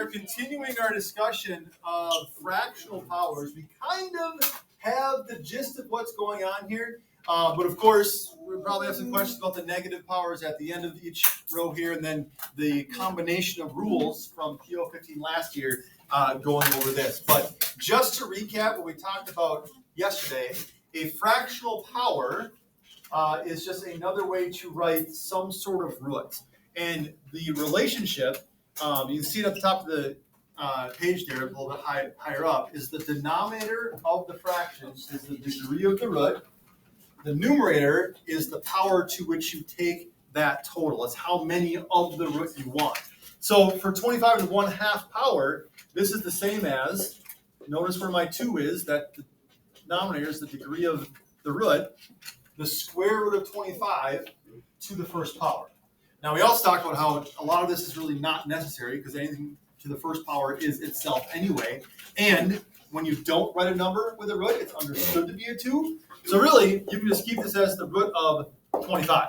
are continuing our discussion of fractional powers. We kind of have the gist of what's going on here, but of course, we'll probably have some questions about the negative powers at the end of each row here, and then the combination of rules from PO15 last year going over this. But just to recap what we talked about yesterday, a fractional power is just another way to write some sort of root. And the relationship, you can see it at the top of the page there, a little bit higher up, is the denominator of the fractions is the degree of the root. The numerator is the power to which you take that total. It's how many of the root you want. So for 25 to 1/2 power, this is the same as, notice where my 2 is, that the denominator is the degree of the root, the square root of 25 to the first power. Now, we also talked about how a lot of this is really not necessary because anything to the first power is itself anyway. And when you don't write a number with a root, it's understood to be a 2. So really, you can just keep this as the root of 25.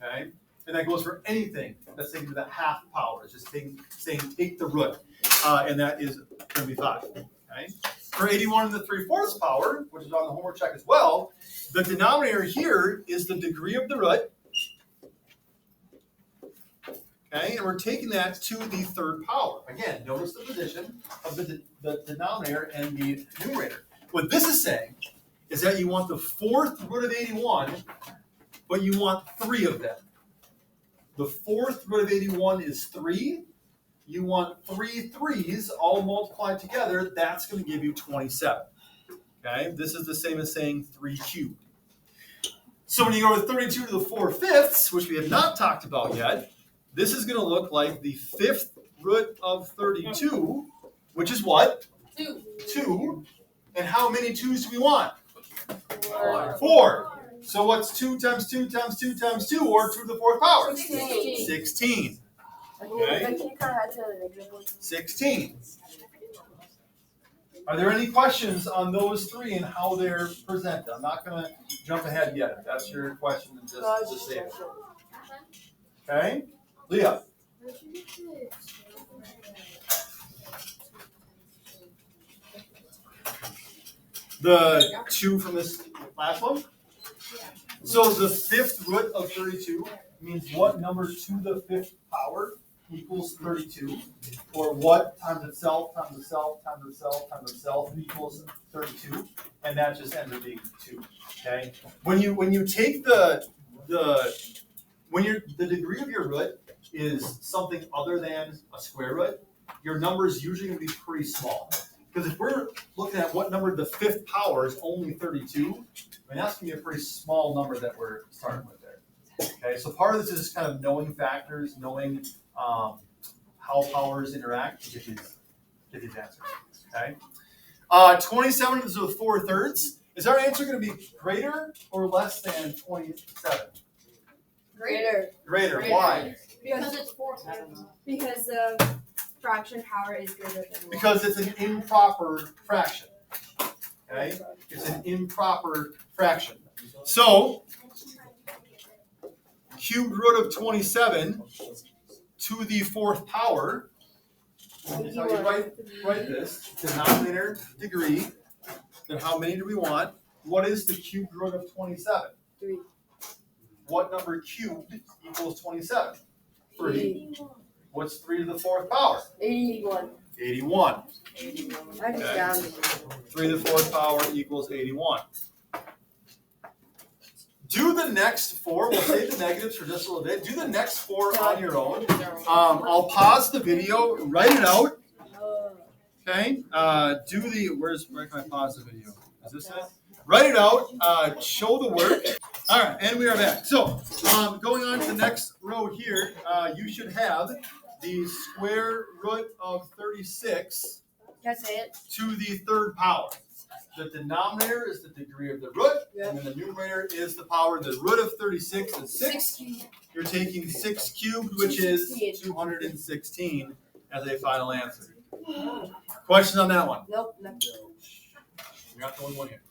Okay? And that goes for anything that's taken to the 1/2 power. It's just saying take the root. And that is going to be 5. Okay? For 81 to the 3/4 power, which is on the homework check as well, the denominator here is the degree of the root. Okay, and we're taking that to the 3rd power. Again, notice the position of the denominator and the numerator. What this is saying is that you want the 4th root of 81, but you want 3 of them. The 4th root of 81 is 3. You want 3 3s all multiplied together. That's going to give you 27. Okay, this is the same as saying 3 cubed. So when you go with 32 to the 4/5, which we have not talked about yet, this is going to look like the 5th root of 32, which is what? 2. 2. And how many 2s do we want? 4. So what's 2 times 2 times 2 times 2, or 2 to the 4th power? 16. 16. Okay. 16. Are there any questions on those 3 and how they're presented? I'm not going to jump ahead yet. If that's your question, then just say it. Okay? Leah. The 2 from this last one? So the 5th root of 32 means what number to the 5th power equals 32, or what times itself times itself times itself times itself equals 32, and that just ends up being 2. Okay? When you take the degree of your root is something other than a square root, your number is usually going to be pretty small. Because if we're looking at what number the 5th power is only 32, I mean, that's going to be a pretty small number that we're starting with there. Okay, so part of this is just kind of knowing factors, knowing how powers interact to get these answers. Okay, 27 is the 4/3. Is our answer going to be greater or less than 27? Greater. Greater. Why? Because it's 4 times. Because the fraction power is greater than 1. Because it's an improper fraction. Okay? It's an improper fraction. So, cubed root of 27 to the 4th power. Is how you write this. Denominator, degree. Then how many do we want? What is the cubed root of 27? 3. What number cubed equals 27? 3. What's 3 to the 4th power? 81. 81. I just down. 3 to the 4th power equals 81. Do the next 4. We'll save the negatives for just a little bit. Do the next 4 on your own. I'll pause the video, write it out. Okay. Where can I pause the video? Is this it? Write it out. Show the work. All right, and we are back. So, going on to the next row here, you should have the square root of 36 Can I say it? to the 3rd power. The denominator is the degree of the root, and then the numerator is the power. The root of 36 is 6. You're taking 6 cubed, which is 216 as a final answer. Questions on that one? Nope. No. You're not the only one here.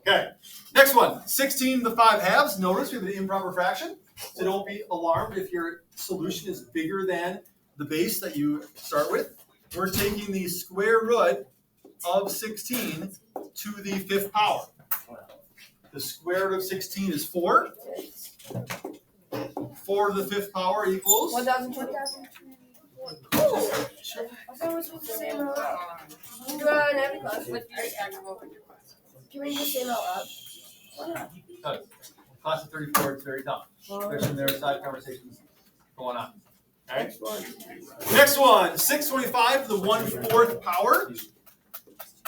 Okay, next one, 16 to the 5/2. Notice we have an improper fraction, so don't be alarmed if your solution is bigger than the base that you start with, we're taking the square root of 16 to the 5th power. The square root of 16 is 4. 4 to the 5th power equals 1,000, 2,000. I thought we were supposed to say them out loud. Do it in every class. Can we just say them out loud? Why not? Because class of 34, it's very tough. Especially when there are side conversations going on. All right. Next one, 625 to the 1/4 power.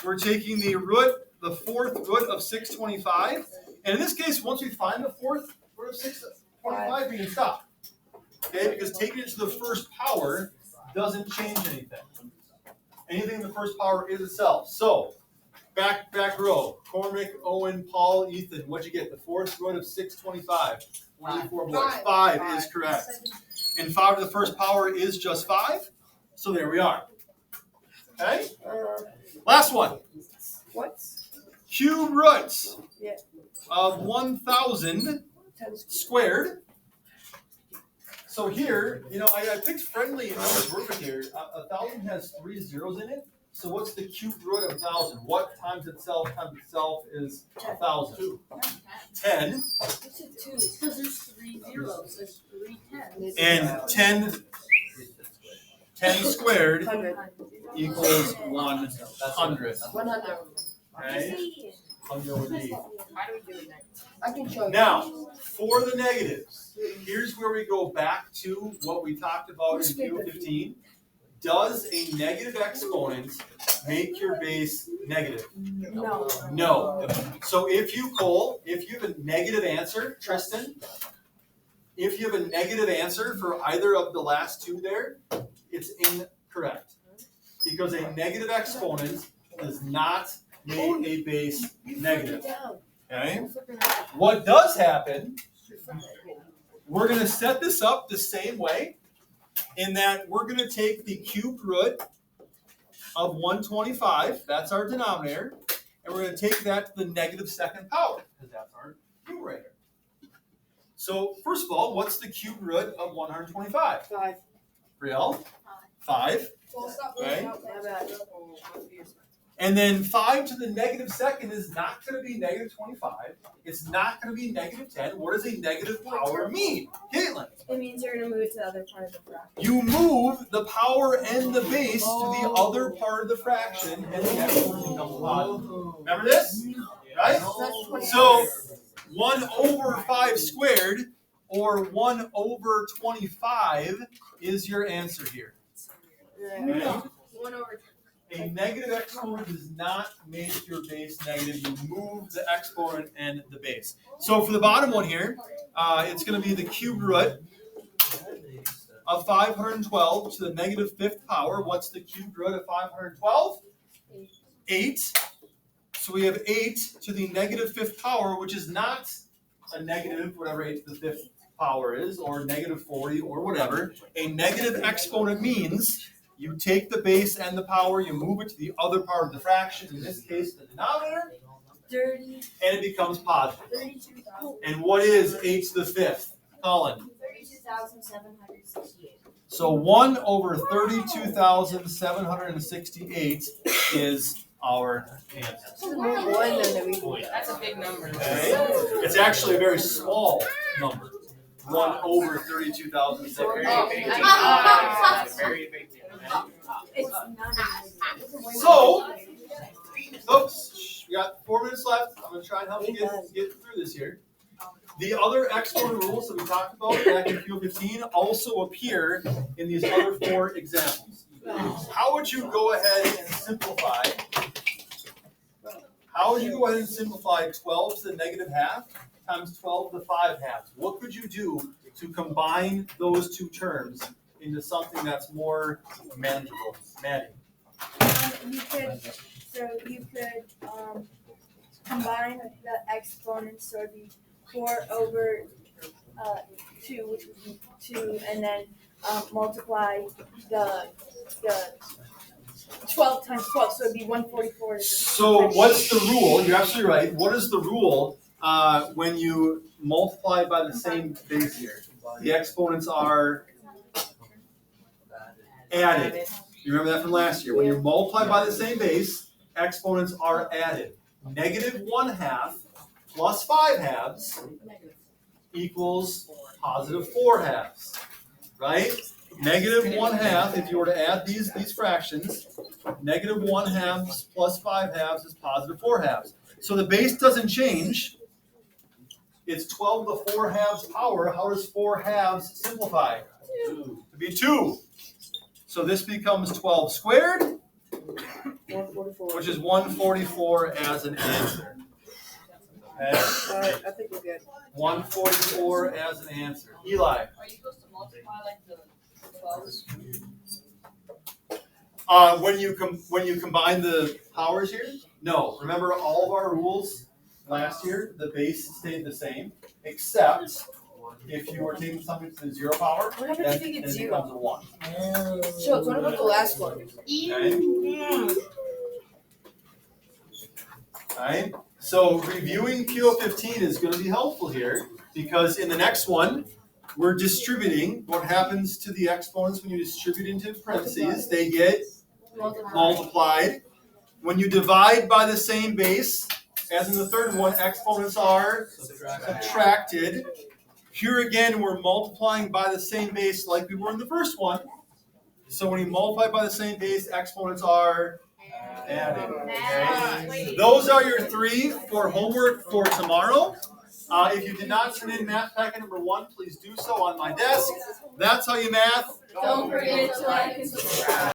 We're taking the 4th root of 625. And in this case, once we find the 4th root of 625, we can stop. Okay, because taking it to the 1st power doesn't change anything. Anything in the 1st power is itself. So, back row, Cormac, Owen, Paul, Ethan, what'd you get? The 4th root of 625. 24 boys. 5 is correct. And 5 to the 1st power is just 5. So there we are. Okay? Last one. What? Cube roots Yeah. of 1,000 squared. So here, I picked friendly numbers working here. 1,000 has 3 zeros in it. So what's the cube root of 1,000? What times itself is 1,000? 10. What's it 2? Because there's 3 zeros. There's 3 tens. And 10 squared 100. equals 100. 100. Right? 100 would be. How do we do it next? I can show you. Now, for the negatives, here's where we go back to what we talked about in PO15. Does a negative exponent make your base negative? No. No. So if you have a negative answer, Tristan, if you have a negative answer for either of the last two there, it's incorrect. Because a negative exponent does not make a base negative. Okay? What does happen, we're going to set this up the same way in that we're going to take the cubed root of 125, that's our denominator, and we're going to take that to the negative 2nd power, because that's our numerator. So, first of all, what's the cubed root of 125? 5. Real? 5. Okay. My bad. And then 5 to the negative 2nd is not going to be negative 25. It's not going to be negative 10. What does a negative power mean? Caitlin? It means you're going to move it to the other part of the fraction. You move the power and the base to the other part of the fraction, and the exponent becomes positive. Remember this? Right? So 1 over 5 squared, or 1 over 25, is your answer here. No. 1 over 2. A negative exponent does not make your base negative. You move the exponent and the base. So for the bottom one here, it's going to be the cube root of 512 to the negative 5th power. What's the cube root of 512? 8. So we have 8 to the negative 5th power, which is not a negative, whatever 8 to the 5th power is, or negative 40, or whatever. A negative exponent means you take the base and the power, you move it to the other part of the fraction, in this case the denominator, 30. and it becomes positive. 32,000. And what is 8 to the 5th? Colin? 32,768. So 1 over 32,768 is our answer. That's a big number. Okay? It's actually a very small number. 1 over 32,768. Very big deal. It's not. So, folks, we got 4 minutes left. I'm going to try and help you get through this here. The other exponent rules that we talked about back in PO15 also appear in these other 4 examples. How would you go ahead and simplify? 12 to the negative half times 12 to the 5 halves? What could you do to combine those two terms into something that's more manageable? Maddie? You could combine the exponents, so it'd be 4 over 2, which would be 2, and then multiply the 12 times 12, so it'd be 144. So what's the rule? You're absolutely right. What is the rule when you multiply by the same base here? The exponents are added. You remember that from last year. When you multiply by the same base, exponents are added. Negative 1/2 plus 5/2 equals positive 4/2, right? Negative 1/2, if you were to add these fractions, negative 1/2 plus 5/2 is positive 4/2. So the base doesn't change. It's 12 to the 4/2 power. How does 4/2 simplify? To be 2. So this becomes 12 squared, 144. which is 144 as an answer. Okay? Alright, I think we're good. 144 as an answer. Eli. Are you supposed to multiply like the 12s? When you combine the powers here, no. Remember all of our rules last year, the base stayed the same, except if you were taking something to the 0 power, What happens then if you get it 0? becomes a 1. Schultz, what about the last one? Okay? Alright? So reviewing PO15 is going to be helpful here because in the next one, we're distributing. What happens to the exponents when you distribute into parentheses? They get multiplied. When you divide by the same base, as in the third one, exponents are subtracted. Here again, we're multiplying by the same base like we were in the first one. So when you multiply by the same base, exponents are added. Okay? Those are your 3 for homework for tomorrow. If you did not turn in math packet number 1, please do so on my desk. That's how you math. Don't forget to like and subscribe.